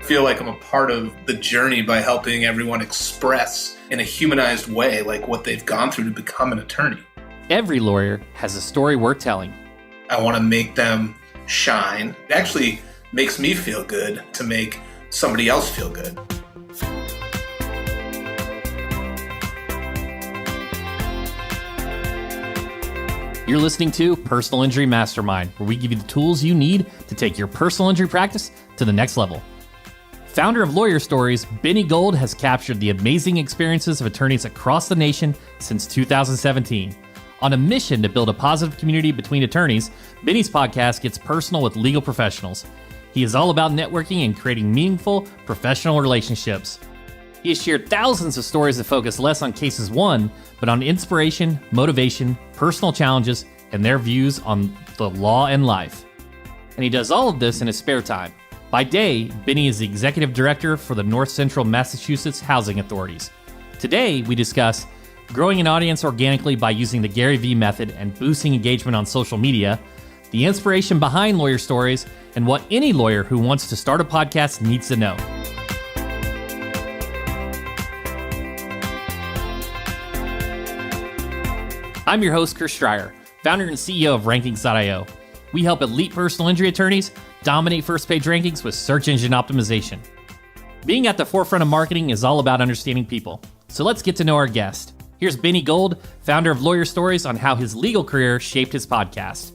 feel like I'm a part of the journey by helping everyone express in a humanized way like what they've gone through to become an attorney. Every lawyer has a story worth telling. I want to make them shine. It actually makes me feel good to make somebody else feel good. You're listening to Personal Injury Mastermind, where we give you the tools you need to take your personal injury practice to the next level. Founder of Lawyer Stories, Benny Gold has captured the amazing experiences of attorneys across the nation since 2017. On a mission to build a positive community between attorneys, Benny's podcast gets personal with legal professionals. He is all about networking and creating meaningful professional relationships. He has shared thousands of stories that focus less on cases won, but on inspiration, motivation, personal challenges, and their views on the law and life. And he does all of this in his spare time. By day, Benny is the executive director for the North Central Massachusetts Housing Authorities. Today, we discuss growing an audience organically by using the Gary Vee method and boosting engagement on social media, the inspiration behind Lawyer Stories, and what any lawyer who wants to start a podcast needs to know. I'm your host, Chris Stryer, founder and CEO of Rankings.io. We help elite personal injury attorneys dominate first-page rankings with search engine optimization. Being at the forefront of marketing is all about understanding people. So let's get to know our guest. Here's Benny Gold, founder of Lawyer Stories, on how his legal career shaped his podcast.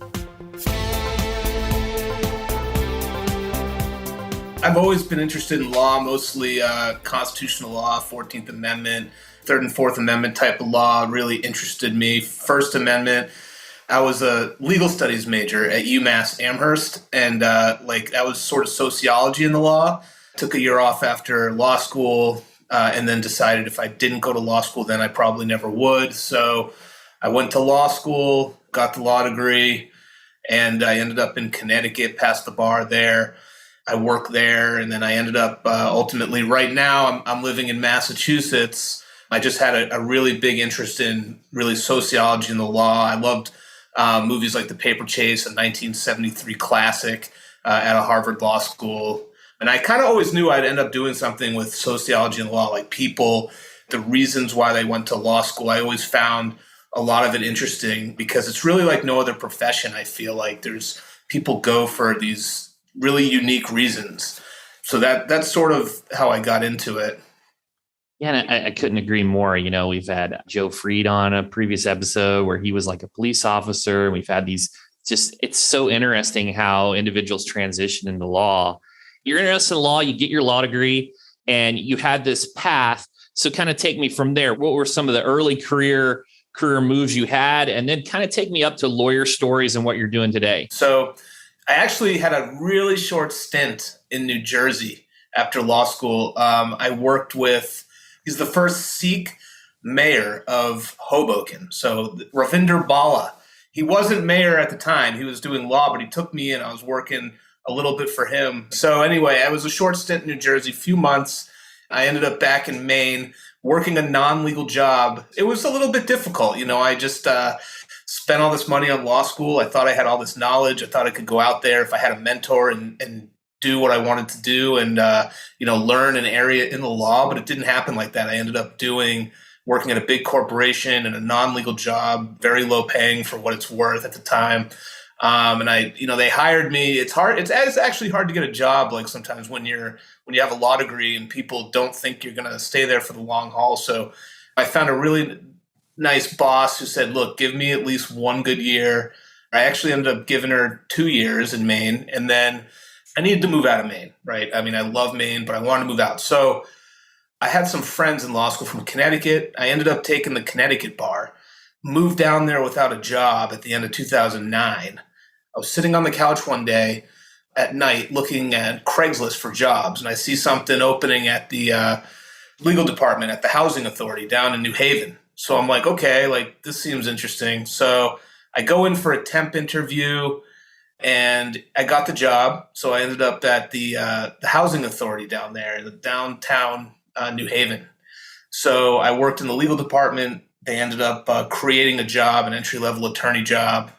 I've always been interested in law, mostly constitutional law, 14th Amendment, 3rd and 4th Amendment type of law really interested me. First Amendment, I was a legal studies major at UMass Amherst, and that was sort of sociology in the law. Took a year off after law school, and then decided if I didn't go to law school, then I probably never would. So I went to law school, got the law degree, and I ended up in Connecticut, passed the bar there. I worked there, and then I ended up ultimately right now I'm living in Massachusetts. I just had a really big interest in really sociology and the law. I loved movies like The Paper Chase, a 1973 classic at a Harvard Law School. And I kind of always knew I'd end up doing something with sociology and law, like people, the reasons why they went to law school. I always found a lot of it interesting because it's really like no other profession. I feel like there's people go for these really unique reasons. So that's sort of how I got into it. Yeah, and I couldn't agree more. You know, we've had Joe Freed on a previous episode where he was like a police officer. And we've had these it's so interesting how individuals transition into law. You're interested in law, you get your law degree, and you had this path. So kind of take me from there. What were some of the early career moves you had? And then kind of take me up to Lawyer Stories and what you're doing today. So I actually had a really short stint in New Jersey after law school. I worked with, he's the first Sikh mayor of Hoboken. So Ravinder Bala, he wasn't mayor at the time. He was doing law, but he took me in. I was working a little bit for him. So anyway, I was a short stint in New Jersey, a few months. I ended up back in Maine working a non-legal job. It was a little bit difficult. You know, I just spent all this money on law school. I thought I had all this knowledge. I thought I could go out there if I had a mentor and do what I wanted to do and, learn an area in the law, but it didn't happen like that. I ended up working at a big corporation in a non-legal job, very low paying for what it's worth at the time. And they hired me. It's hard. It's actually hard to get a job. Like sometimes when you have a law degree and people don't think you're going to stay there for the long haul. So I found a really nice boss who said, look, give me at least one good year. I actually ended up giving her 2 years in Maine. And then I needed to move out of Maine, right? I mean, I love Maine, but I wanted to move out. So I had some friends in law school from Connecticut. I ended up taking the Connecticut bar, moved down there without a job at the end of 2009. I was sitting on the couch one day at night looking at Craigslist for jobs, and I see something opening at the legal department at the Housing Authority down in New Haven. So I'm like, okay, like this seems interesting. So I go in for a temp interview, and I got the job. So I ended up at the Housing Authority down there in the downtown New Haven. So I worked in the legal department. They ended up creating a job, an entry-level attorney job.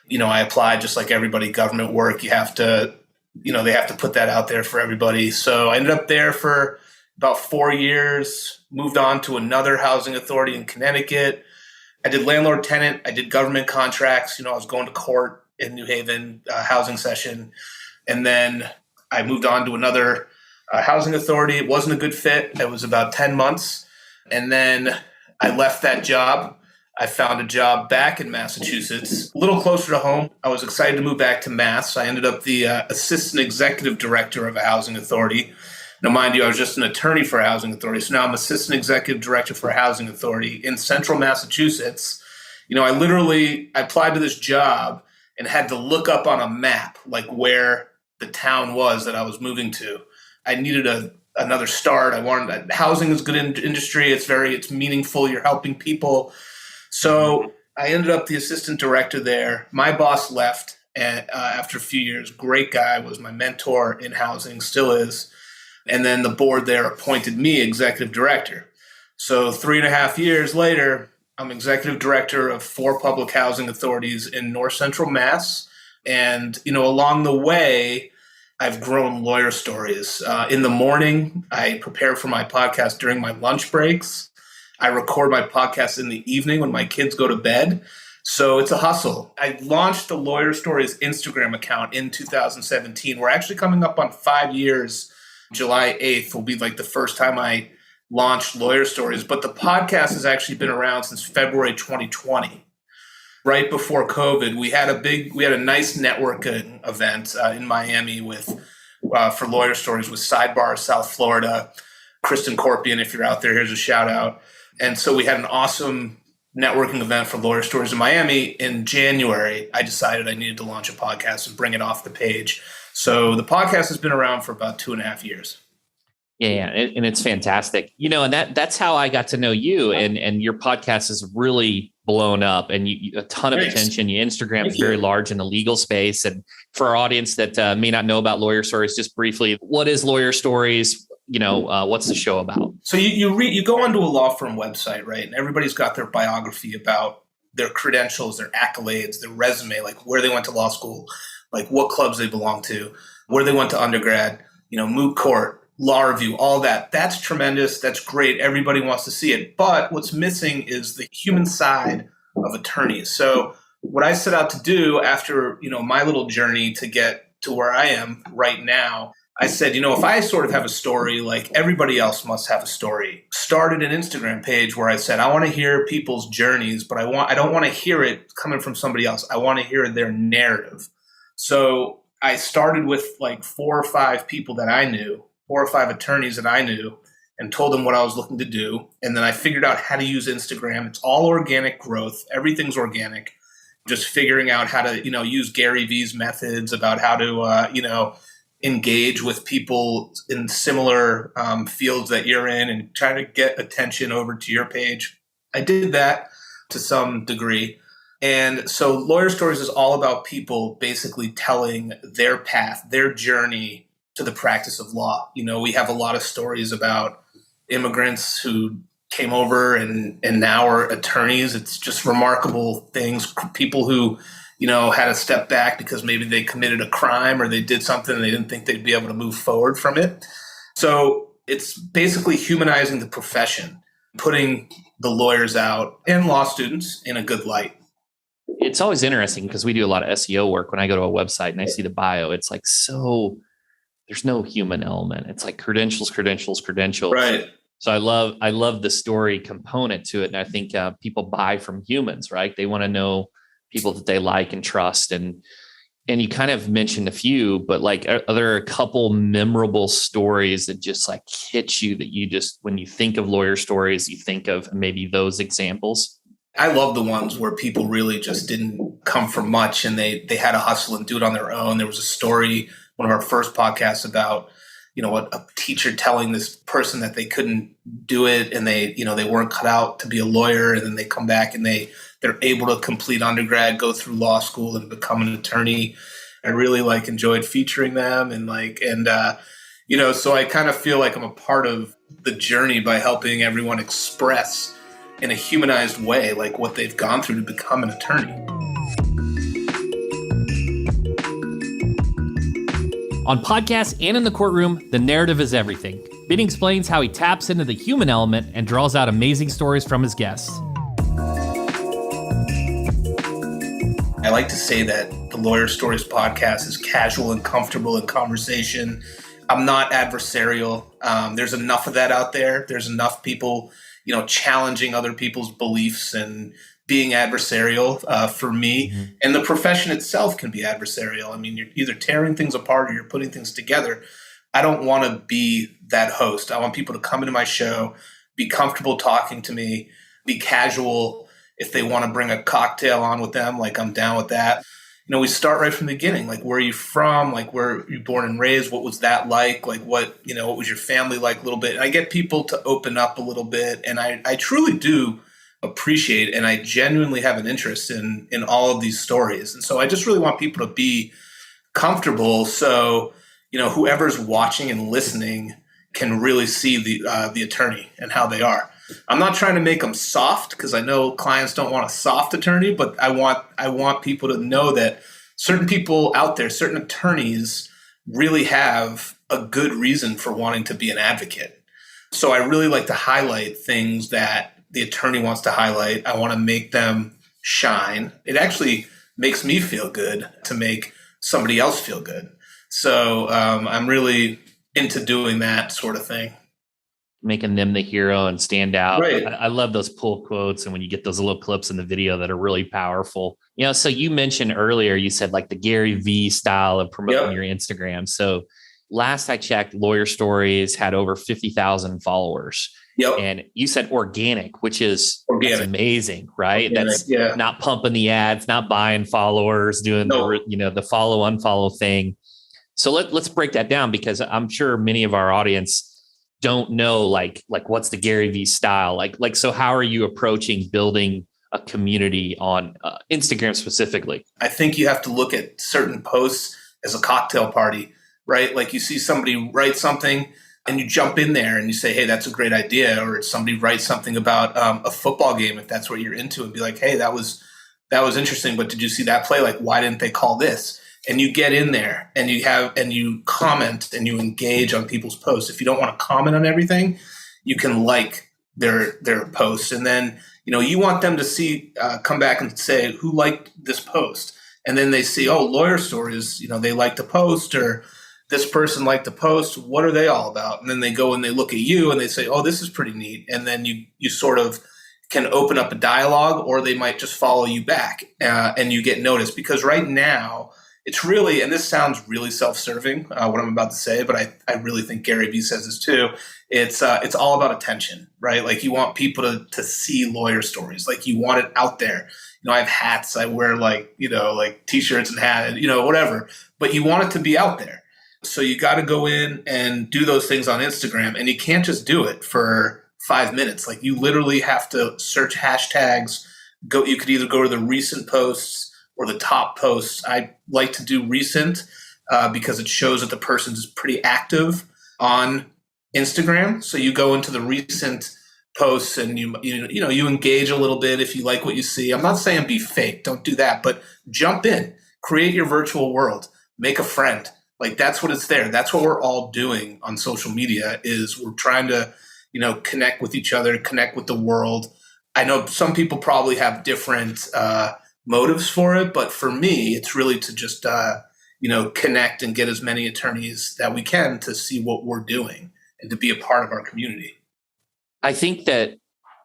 You know, I applied just like everybody, government work. You have to they have to put that out there for everybody. So I ended up there for about 4 years, moved on to another housing authority in Connecticut. I did landlord tenant. I did government contracts. I was going to court in New Haven, housing session. And then I moved on to another housing authority. It wasn't a good fit. It was about 10 months. And then I left that job. I found a job back in Massachusetts, a little closer to home. I was excited to move back to Mass. I ended up the assistant executive director of a housing authority. Now, mind you, I was just an attorney for a housing authority. So now I'm assistant executive director for a housing authority in central Massachusetts. I applied to this job and had to look up on a map, like where the town was that I was moving to. I needed another start. Housing is a good industry. It's meaningful. You're helping people. So I ended up the assistant director there. My boss left after a few years. Great guy, was my mentor in housing, still is. And then the board there appointed me executive director. So 3.5 years later, I'm executive director of 4 public housing authorities in North Central Mass. And, along the way, I've grown Lawyer Stories. In the morning, I prepare for my podcast during my lunch breaks. I record my podcast in the evening when my kids go to bed. So it's a hustle. I launched the Lawyer Stories Instagram account in 2017. We're actually coming up on 5 years. July 8th will be like the first time I launched Lawyer Stories. But the podcast has actually been around since February 2020. Right before COVID, we had a nice networking event in Miami for Lawyer Stories with Sidebar South Florida. Kristen Corpian, if you're out there, here's a shout out. And so we had an awesome networking event for Lawyer Stories in Miami. In January, I decided I needed to launch a podcast and bring it off the page. So the podcast has been around for about 2.5 years. Yeah, and it's fantastic. And that's how I got to know you, and your podcast has really blown up, and you a ton of attention. Your Instagram is very large in the legal space. And for our audience that may not know about Lawyer Stories, just briefly, what is Lawyer Stories? What's the show about? So you go onto a law firm website, right? And everybody's got their biography about their credentials, their accolades, their resume, like where they went to law school, like what clubs they belong to, where they went to undergrad, moot court, law review, all that. That's tremendous. That's great. Everybody wants to see it. But what's missing is the human side of attorneys. So what I set out to do after, my little journey to get to where I am right now, I said, if I sort of have a story, like everybody else must have a story. Started an Instagram page where I said, I want to hear people's journeys, but I don't want to hear it coming from somebody else. I want to hear their narrative. So I started with like 4 or 5 people that I knew, 4 or 5 attorneys that I knew, and told them what I was looking to do. And then I figured out how to use Instagram. It's all organic growth. Everything's organic. Just figuring out how to, use Gary Vee's methods about how to, engage with people in similar fields that you're in and try to get attention over to your page. I did that to some degree. And so Lawyer Stories is all about people basically telling their path, their journey to the practice of law. We have a lot of stories about immigrants who came over and now are attorneys. It's just remarkable things. People who, had to step back because maybe they committed a crime or they did something and they didn't think they'd be able to move forward from it. So it's basically humanizing the profession, putting the lawyers out and law students in a good light. It's always interesting because we do a lot of SEO work. When I go to a website and I see the bio, it's like, so there's no human element. It's like credentials. Right. So I love the story component to it. And I think people buy from humans, right? They want to know people that they like and trust. And you kind of mentioned a few, but like, are there a couple memorable stories that just like hit you that you just, when you think of Lawyer Stories, you think of maybe those examples? I love the ones where people really just didn't come from much and they had to hustle and do it on their own. There was a story, one of our first podcasts about, a teacher telling this person that they couldn't do it and they weren't cut out to be a lawyer. And then they come back and they're able to complete undergrad, go through law school and become an attorney. I really enjoyed featuring them so I kind of feel like I'm a part of the journey by helping everyone express in a humanized way, like what they've gone through to become an attorney. On podcasts and in the courtroom, the narrative is everything. Benny explains how he taps into the human element and draws out amazing stories from his guests. I like to say that the Lawyer Stories podcast is casual and comfortable in conversation. I'm not adversarial. There's enough of that out there. There's enough people, challenging other people's beliefs and being adversarial for me. Mm-hmm. And the profession itself can be adversarial. I mean, you're either tearing things apart or you're putting things together. I don't want to be that host. I want people to come into my show, be comfortable talking to me, be casual. If they want to bring a cocktail on with them, like I'm down with that. We start right from the beginning. Like, where are you from? Like, where are you born and raised? What was that like? Like, what was your family like a little bit? And I get people to open up a little bit. And I truly do appreciate and I genuinely have an interest in all of these stories. And so I just really want people to be comfortable. So, whoever's watching and listening can really see the attorney and how they are. I'm not trying to make them soft because I know clients don't want a soft attorney, but I want people to know that certain people out there, certain attorneys really have a good reason for wanting to be an advocate. So I really like to highlight things that the attorney wants to highlight. I want to make them shine. It actually makes me feel good to make somebody else feel good. So I'm really into doing that sort of thing. Making them the hero and stand out. Right. I love those pull quotes. And when you get those little clips in the video that are really powerful, so you mentioned earlier, you said like the Gary V style of promoting your Instagram. So last I checked, Lawyer Stories had over 50,000 followers. Yep. And you said organic, which is That's amazing, right? Organic, that's not pumping the ads, not buying followers, doing the follow unfollow thing. So let's break that down, because I'm sure many of our audience don't know like what's the Gary V style like. So how are you approaching building a community on Instagram specifically? I think you have to look at certain posts as a cocktail party, right? Like, you see somebody write something and you jump in there and you say, hey, that's a great idea. Or somebody writes something about a football game, if that's what you're into, and be like, hey, that was interesting, but did you see that play? Like, why didn't they call this? And you get in there and you comment and you engage on people's posts. If you don't want to comment on everything, you can like their posts. And then, you want them to see, come back and say, who liked this post? And then they see, oh, Lawyer Stories, they liked the post, or this person liked the post. What are they all about? And then they go and they look at you and they say, oh, this is pretty neat. And then you sort of can open up a dialogue, or they might just follow you back and you get noticed. Because right now, it's really, and this sounds really self-serving, what I'm about to say, but I really think Gary Vee says this too. It's all about attention, right? Like, you want people to see Lawyer Stories. Like, you want it out there. I have hats. I wear like T-shirts and hat, whatever. But you want it to be out there. So you got to go in and do those things on Instagram, and you can't just do it for 5 minutes. Like, you literally have to search hashtags. You could either go to the recent posts or the top posts. I like to do recent because it shows that the person is pretty active on Instagram. So you go into the recent posts and you engage a little bit if you like what you see. I'm not saying be fake, don't do that, but jump in, create your virtual world, make a friend. Like, that's what it's there. That's what we're all doing on social media, is we're trying to, connect with each other, connect with the world. I know some people probably have different motives for it, but for me, it's really to just, connect and get as many attorneys that we can to see what we're doing and to be a part of our community. I think that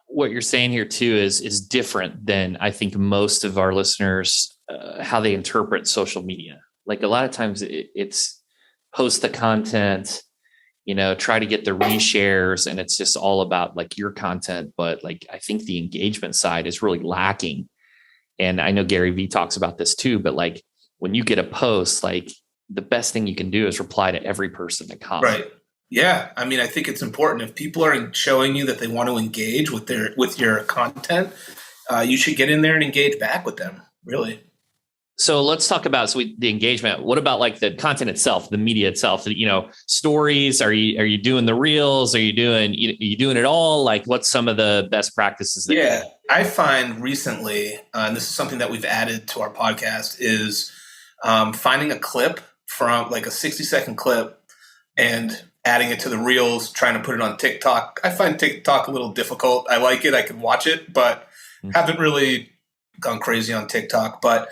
what you're saying here too is different than I think most of our listeners, how they interpret social media. Like, a lot of times it's post the content, try to get the reshares, and it's just all about like your content. But like, I think the engagement side is really lacking. And I know Gary Vee talks about this too, but like, when you get a post, like, the best thing you can do is reply to every person that comments. Right. Yeah. I mean, I think it's important. If people are showing you that they want to engage with your content, you should get in there and engage back with them, really. So let's talk about the engagement. What about like the content itself, the media itself? Stories. Are you doing the reels? Are you doing it all? Like, what's some of the best practices? I find recently, and this is something that we've added to our podcast, is finding a clip from like a 60-second clip and adding it to the reels, trying to put it on TikTok. I find TikTok a little difficult. I like it. I can watch it, but haven't really gone crazy on TikTok. But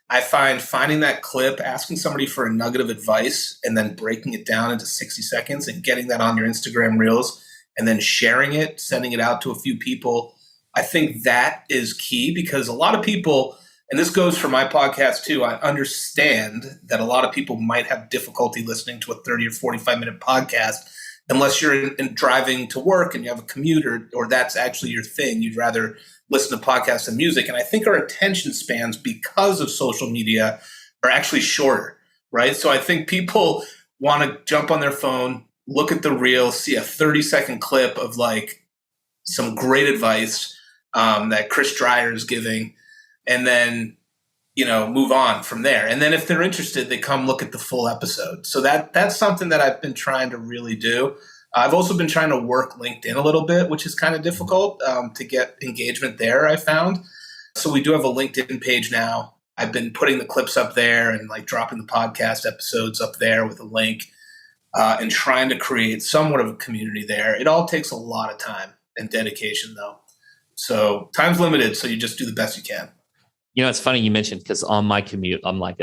I find finding that clip, asking somebody for a nugget of advice, and then breaking it down into 60 seconds and getting that on your Instagram reels and then sharing it, sending it out to a few people. I think that is key because a lot of people, and this goes for my podcast too, I understand that a lot of people might have difficulty listening to a 30 or 45-minute podcast unless you're in driving to work and you have a commute or that's actually your thing. You'd rather listen to podcasts and music. And I think our attention spans, because of social media, are actually shorter, right? So I think people want to jump on their phone, look at the reel, see a 30-second clip of like some great advice that Chris Dreyer is giving, and then, move on from there. And then if they're interested, they come look at the full episode. So that's something that I've been trying to really do. I've also been trying to work LinkedIn a little bit, which is kind of difficult to get engagement there, I found. So we do have a LinkedIn page now. I've been putting the clips up there and like dropping the podcast episodes up there with a link and trying to create somewhat of a community there. It all takes a lot of time and dedication though. So time's limited, so you just do the best you can. It's funny you mentioned, because on my commute, I'm like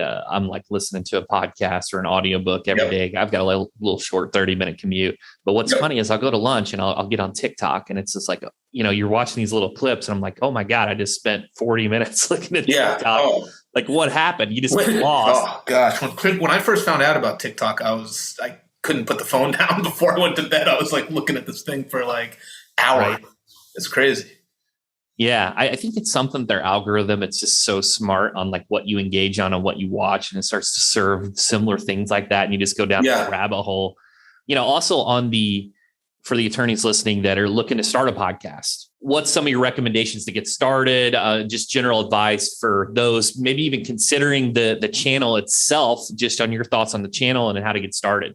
listening to a podcast or an audiobook every day. I've got a little short 30-minute commute. But what's funny is I'll go to lunch and I'll get on TikTok, and it's just like, you're watching these little clips and I'm like, oh my God, I just spent 40 minutes looking at TikTok. Oh. Like, what happened? You just get lost. Oh gosh. When I first found out about TikTok, I couldn't put the phone down before I went to bed. I was like looking at this thing for like hours. Right. It's crazy. Yeah, I think it's something, their algorithm, it's just so smart on like what you engage on and what you watch, and it starts to serve similar things like that. And you just go down the rabbit hole. Also for the attorneys listening that are looking to start a podcast, what's some of your recommendations to get started? Just general advice for those, maybe even considering the channel itself, just on your thoughts on the channel and how to get started.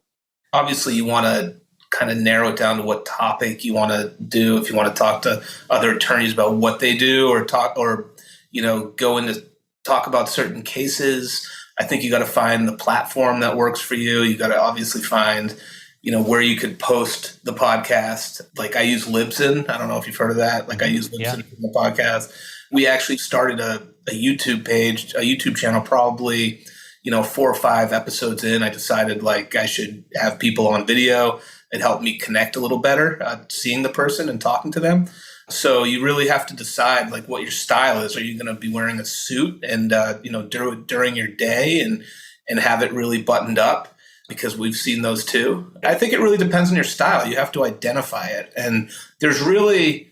Obviously, you want to kind of narrow it down to what topic you want to do. If you want to talk to other attorneys about what they do or go into talk about certain cases, I think you got to find the platform that works for you. You got to obviously find, where you could post the podcast. Like I use Libsyn. I don't know if you've heard of that. Like I use Libsyn for the podcast. We actually started a YouTube page, a YouTube channel, probably, 4 or 5 episodes in. I decided like I should have people on video. It helped me connect a little better, seeing the person and talking to them. So you really have to decide like what your style is. Are you going to be wearing a suit and, do it during your day and have it really buttoned up? Because we've seen those too. I think it really depends on your style. You have to identify it. And there's really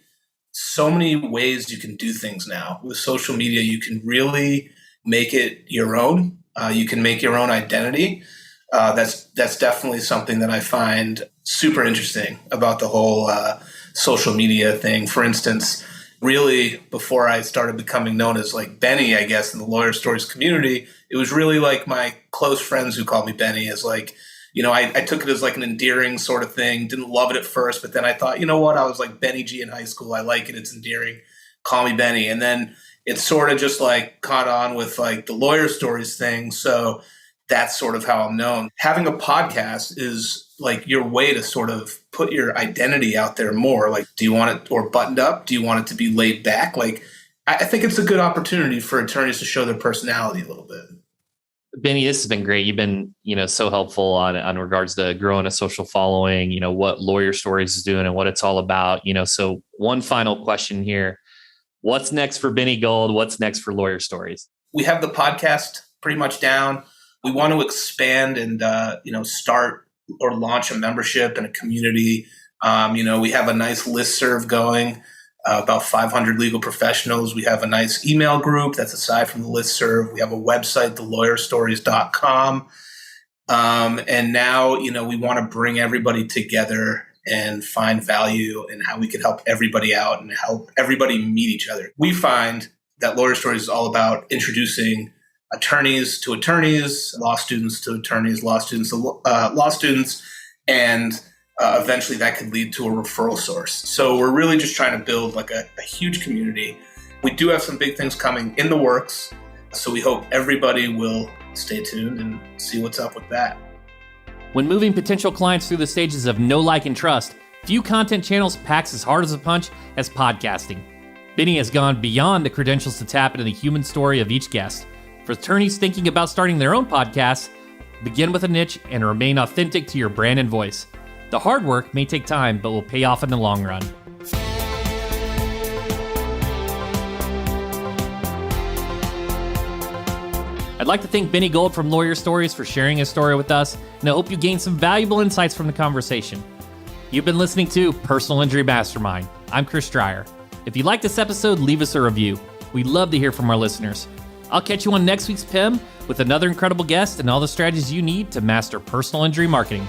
so many ways you can do things now. With social media, you can really make it your own. You can make your own identity. That's definitely something that I find super interesting about the whole social media thing. For instance, really before I started becoming known as like Benny, I guess, in the Lawyer Stories community, it was really like my close friends who called me Benny. As like, I took it as like an endearing sort of thing. Didn't love it at first, but then I thought, you know what? I was like Benny G in high school. I like it. It's endearing. Call me Benny. And then it sort of just like caught on with like the Lawyer Stories thing. So that's sort of how I'm known. Having a podcast is like your way to sort of put your identity out there more. Like, do you want it or buttoned up? Do you want it to be laid back? Like, I think it's a good opportunity for attorneys to show their personality a little bit. Benny, this has been great. You've been, so helpful on regards to growing a social following, what Lawyer Stories is doing and what it's all about. So one final question here. What's next for Benny Gold? What's next for Lawyer Stories? We have the podcast pretty much down. We want to expand and, start or launch a membership and a community. We have a nice listserv going, about 500 legal professionals. We have a nice email group that's aside from the listserv. We have a website, thelawyerstories.com. And now, we want to bring everybody together and find value in how we can help everybody out and help everybody meet each other. We find that Lawyer Stories is all about introducing attorneys to attorneys, law students to attorneys, law students to law students, and eventually that could lead to a referral source. So we're really just trying to build like a huge community. We do have some big things coming in the works, so we hope everybody will stay tuned and see what's up with that. When moving potential clients through the stages of know, like, and trust, few content channels packs as hard as a punch as podcasting. Benny has gone beyond the credentials to tap into the human story of each guest. For attorneys thinking about starting their own podcasts, begin with a niche and remain authentic to your brand and voice. The hard work may take time, but will pay off in the long run. I'd like to thank Benny Gold from Lawyer Stories for sharing his story with us, and I hope you gained some valuable insights from the conversation. You've been listening to Personal Injury Mastermind. I'm Chris Dreyer. If you like this episode, leave us a review. We'd love to hear from our listeners. I'll catch you on next week's PIM with another incredible guest and all the strategies you need to master personal injury marketing.